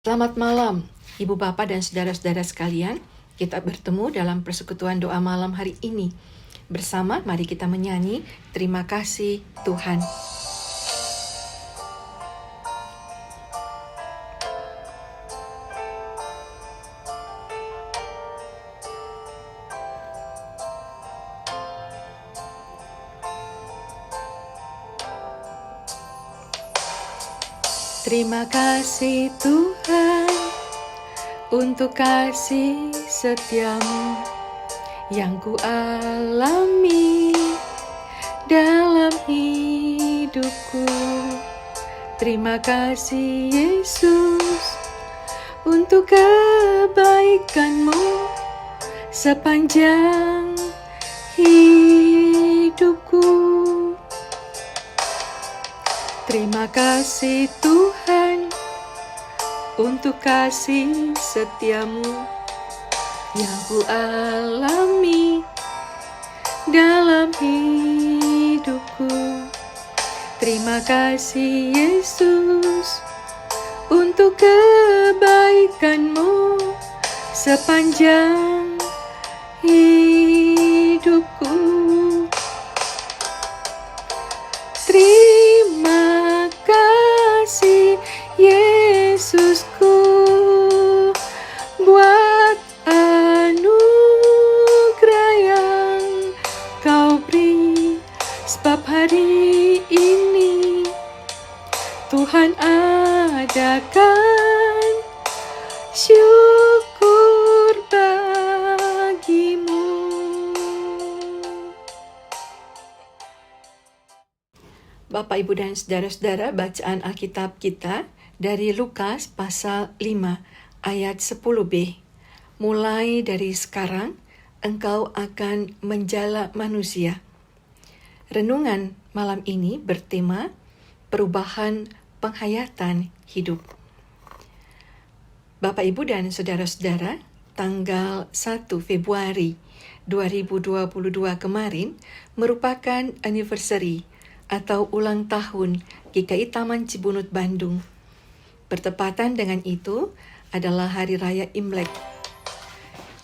Selamat malam, Ibu Bapak dan saudara-saudara sekalian. Kita bertemu dalam persekutuan doa malam hari ini. Bersama, mari kita menyanyi, Terima Kasih Tuhan. Terima kasih Tuhan untuk kasih setiamu yang ku alami dalam hidupku. Terima kasih Yesus untuk kebaikanmu sepanjang hidupku. Terima kasih Tuhan untuk kasih setiamu yang ku alami dalam hidupku. Terima kasih Yesus untuk kebaikanmu sepanjang hidupku. Terima kasih Yesusku buat anugerah yang kau beri, sebab hari ini Tuhan adakan syukur bagimu. Bapak, Ibu, dan saudara-saudara, bacaan Alkitab kita dari Lukas pasal 5 ayat 10b. Mulai dari sekarang, engkau akan menjala manusia. Renungan malam ini bertema perubahan penghayatan hidup. Bapak, Ibu, dan saudara-saudara, tanggal 1 Februari 2022 kemarin merupakan anniversary atau ulang tahun GKI Taman Cibunut Bandung. Bertepatan dengan itu adalah Hari Raya Imlek.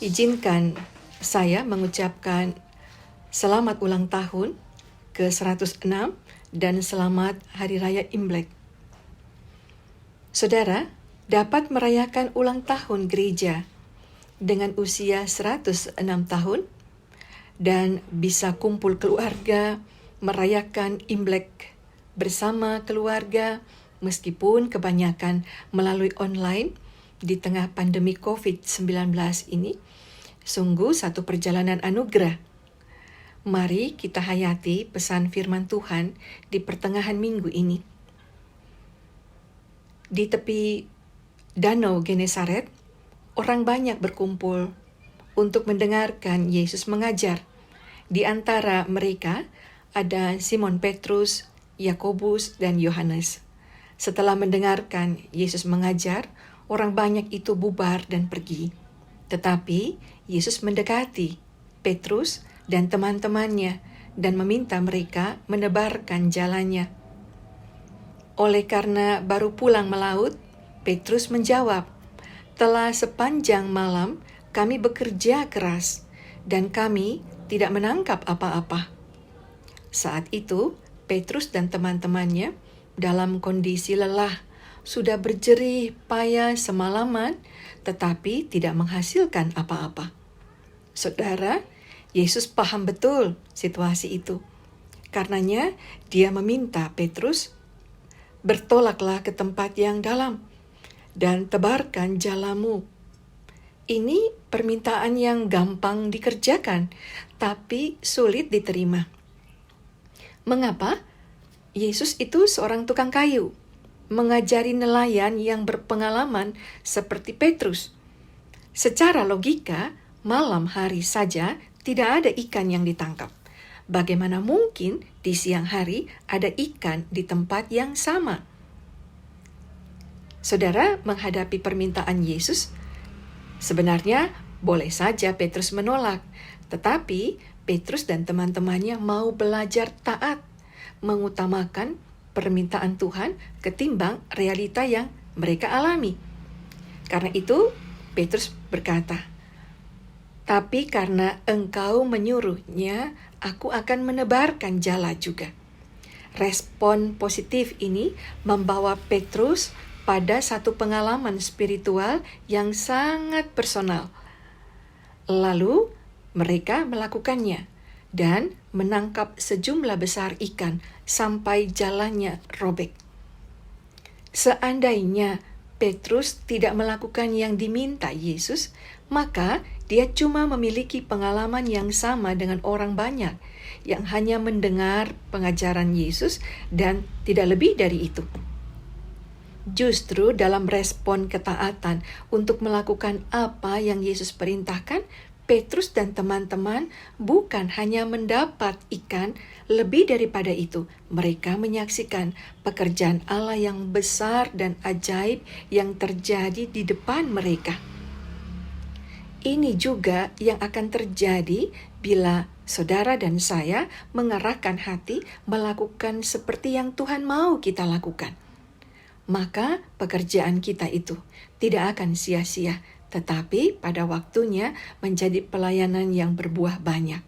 Izinkan saya mengucapkan selamat ulang tahun ke-106 dan selamat Hari Raya Imlek. Saudara dapat merayakan ulang tahun gereja dengan usia 106 tahun dan bisa kumpul keluarga, merayakan Imlek bersama keluarga meskipun kebanyakan melalui online di tengah pandemi COVID-19 ini. Sungguh satu perjalanan anugerah. Mari kita hayati pesan firman Tuhan di pertengahan minggu ini. Di tepi Danau Genesaret, orang banyak berkumpul untuk mendengarkan Yesus mengajar. Di antara mereka ada Simon Petrus, Yakobus, dan Yohanes. Setelah mendengarkan Yesus mengajar, orang banyak itu bubar dan pergi. Tetapi Yesus mendekati Petrus dan teman-temannya dan meminta mereka menebarkan jalannya. Oleh karena baru pulang melaut, Petrus menjawab, "Telah sepanjang malam kami bekerja keras dan kami tidak menangkap apa-apa." Saat itu, Petrus dan teman-temannya dalam kondisi lelah, sudah berjerih payah semalaman, tetapi tidak menghasilkan apa-apa. Saudara, Yesus paham betul situasi itu. Karenanya, dia meminta Petrus, "Bertolaklah ke tempat yang dalam dan tebarkan jalamu." Ini permintaan yang gampang dikerjakan, tapi sulit diterima. Mengapa? Yesus itu seorang tukang kayu, mengajari nelayan yang berpengalaman seperti Petrus. Secara logika, malam hari saja tidak ada ikan yang ditangkap. Bagaimana mungkin di siang hari ada ikan di tempat yang sama? Saudara, menghadapi permintaan Yesus, sebenarnya boleh saja Petrus menolak, tetapi Petrus dan teman-temannya mau belajar taat, mengutamakan permintaan Tuhan ketimbang realita yang mereka alami. Karena itu Petrus berkata, "Tapi karena engkau menyuruhnya, aku akan menebarkan jala juga." Respon positif ini membawa Petrus pada satu pengalaman spiritual yang sangat personal. Lalu mereka melakukannya dan menangkap sejumlah besar ikan sampai jalannya robek. Seandainya Petrus tidak melakukan yang diminta Yesus, maka dia cuma memiliki pengalaman yang sama dengan orang banyak yang hanya mendengar pengajaran Yesus dan tidak lebih dari itu. Justru dalam respon ketaatan untuk melakukan apa yang Yesus perintahkan, Petrus dan teman-teman bukan hanya mendapat ikan, lebih daripada itu, mereka menyaksikan pekerjaan Allah yang besar dan ajaib yang terjadi di depan mereka. Ini juga yang akan terjadi bila saudara dan saya mengarahkan hati melakukan seperti yang Tuhan mau kita lakukan. Maka pekerjaan kita itu tidak akan sia-sia, tetapi pada waktunya menjadi pelayanan yang berbuah banyak.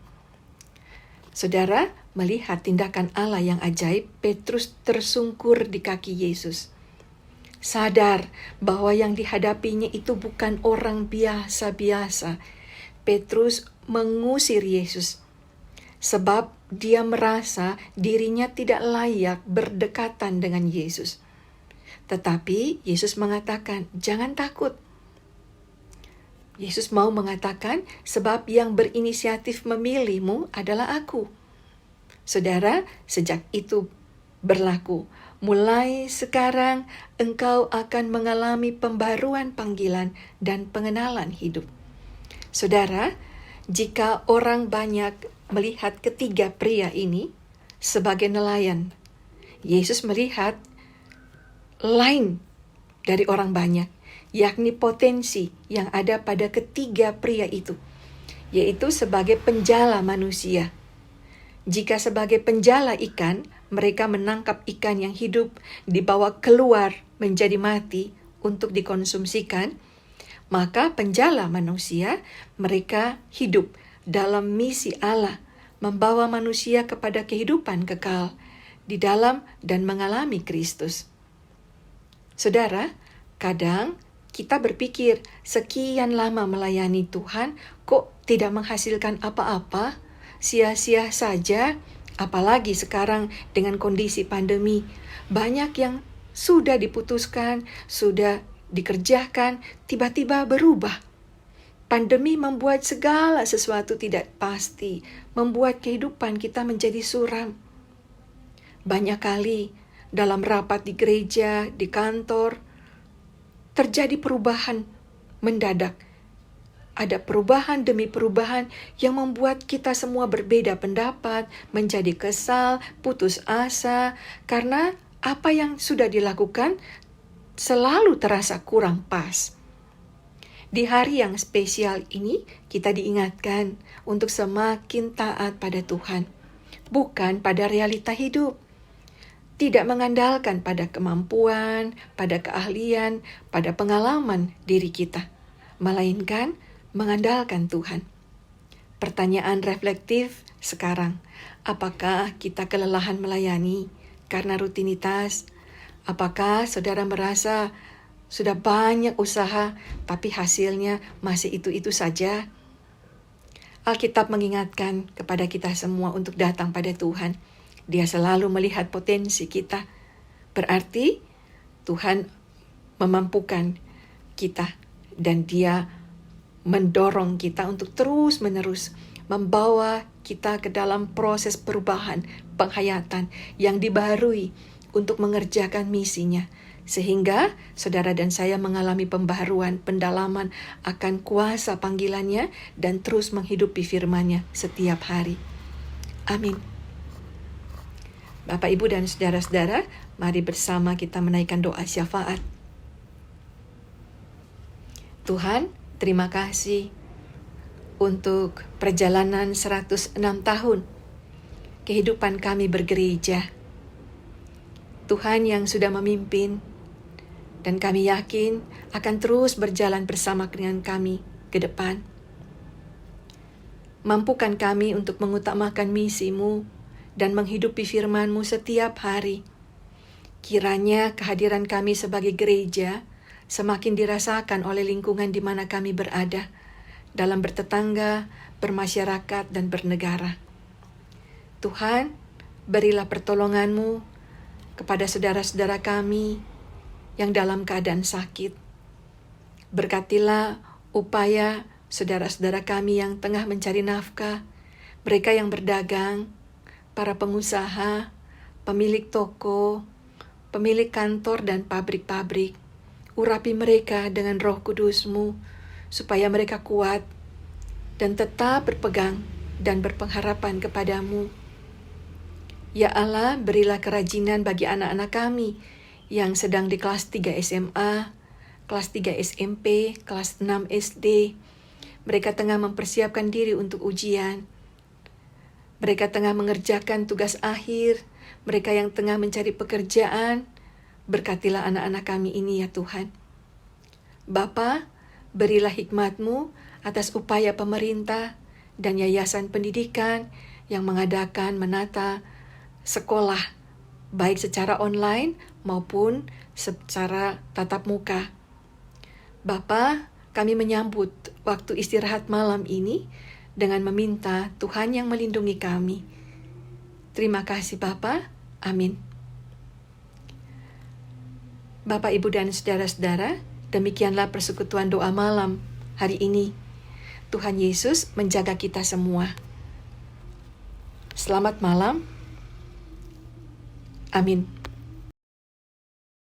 Saudara melihat tindakan Allah yang ajaib, Petrus tersungkur di kaki Yesus. Sadar bahwa yang dihadapinya itu bukan orang biasa-biasa. Petrus mengusir Yesus, sebab dia merasa dirinya tidak layak berdekatan dengan Yesus. Tetapi Yesus mengatakan, "Jangan takut." Yesus mau mengatakan, sebab yang berinisiatif memilihmu adalah aku. Saudara, sejak itu berlaku. Mulai sekarang engkau akan mengalami pembaruan panggilan dan pengenalan hidup. Saudara, jika orang banyak melihat ketiga pria ini sebagai nelayan, Yesus melihat lain dari orang banyak, yakni potensi yang ada pada ketiga pria itu, yaitu sebagai penjala manusia. Jika sebagai penjala ikan, mereka menangkap ikan yang hidup, dibawa keluar menjadi mati untuk dikonsumsikan, maka penjala manusia, mereka hidup dalam misi Allah, membawa manusia kepada kehidupan kekal di dalam dan mengalami Kristus. Saudara, kadang kita berpikir sekian lama melayani Tuhan kok tidak menghasilkan apa-apa, sia-sia saja, apalagi sekarang dengan kondisi pandemi. Banyak yang sudah diputuskan, sudah dikerjakan, tiba-tiba berubah. Pandemi membuat segala sesuatu tidak pasti, membuat kehidupan kita menjadi suram. Banyak kali dalam rapat di gereja, di kantor, terjadi perubahan mendadak. Ada perubahan demi perubahan yang membuat kita semua berbeda pendapat, menjadi kesal, putus asa, karena apa yang sudah dilakukan selalu terasa kurang pas. Di hari yang spesial ini, kita diingatkan untuk semakin taat pada Tuhan, bukan pada realita hidup. Tidak mengandalkan pada kemampuan, pada keahlian, pada pengalaman diri kita, melainkan mengandalkan Tuhan. Pertanyaan reflektif sekarang, apakah kita kelelahan melayani karena rutinitas? Apakah saudara merasa sudah banyak usaha, tapi hasilnya masih itu-itu saja? Alkitab mengingatkan kepada kita semua untuk datang pada Tuhan. Dia selalu melihat potensi kita. Berarti Tuhan memampukan kita dan Dia mendorong kita untuk terus-menerus membawa kita ke dalam proses perubahan, penghayatan yang dibaharui untuk mengerjakan misinya. Sehingga saudara dan saya mengalami pembaharuan, pendalaman akan kuasa panggilannya dan terus menghidupi firman-Nya setiap hari. Amin. Bapak, Ibu, dan saudara-saudara, mari bersama kita menaikkan doa syafaat. Tuhan, terima kasih untuk perjalanan 106 tahun kehidupan kami bergereja. Tuhan yang sudah memimpin Dan kami yakin akan terus berjalan bersama dengan kami ke depan. Mampukan kami untuk mengutamakan misi-Mu dan menghidupi firman-Mu setiap hari. Kiranya kehadiran kami sebagai gereja semakin dirasakan oleh lingkungan di mana kami berada, dalam bertetangga, bermasyarakat, dan bernegara. Tuhan, berilah pertolongan-Mu kepada saudara-saudara kami yang dalam keadaan sakit. Berkatilah upaya saudara-saudara kami yang tengah mencari nafkah, mereka yang berdagang, para pengusaha, pemilik toko, pemilik kantor dan pabrik-pabrik. Urapi mereka dengan Roh Kudus-Mu, supaya mereka kuat dan tetap berpegang dan berpengharapan kepadamu. Ya Allah, berilah kerajinan bagi anak-anak kami yang sedang di kelas 3 SMA, kelas 3 SMP, kelas 6 SD. Mereka tengah mempersiapkan diri untuk ujian. Mereka tengah mengerjakan tugas akhir. Mereka yang tengah mencari pekerjaan. Berkatilah anak-anak kami ini ya Tuhan. Bapa, berilah hikmat-Mu atas upaya pemerintah dan yayasan pendidikan yang mengadakan menata sekolah, baik secara online maupun secara tatap muka. Bapa, kami menyambut waktu istirahat malam ini dengan meminta Tuhan yang melindungi kami. Terima kasih Bapa. Amin. Bapak, Ibu, dan saudara-saudara, demikianlah persekutuan doa malam hari ini. Tuhan Yesus menjaga kita semua. Selamat malam. Amin.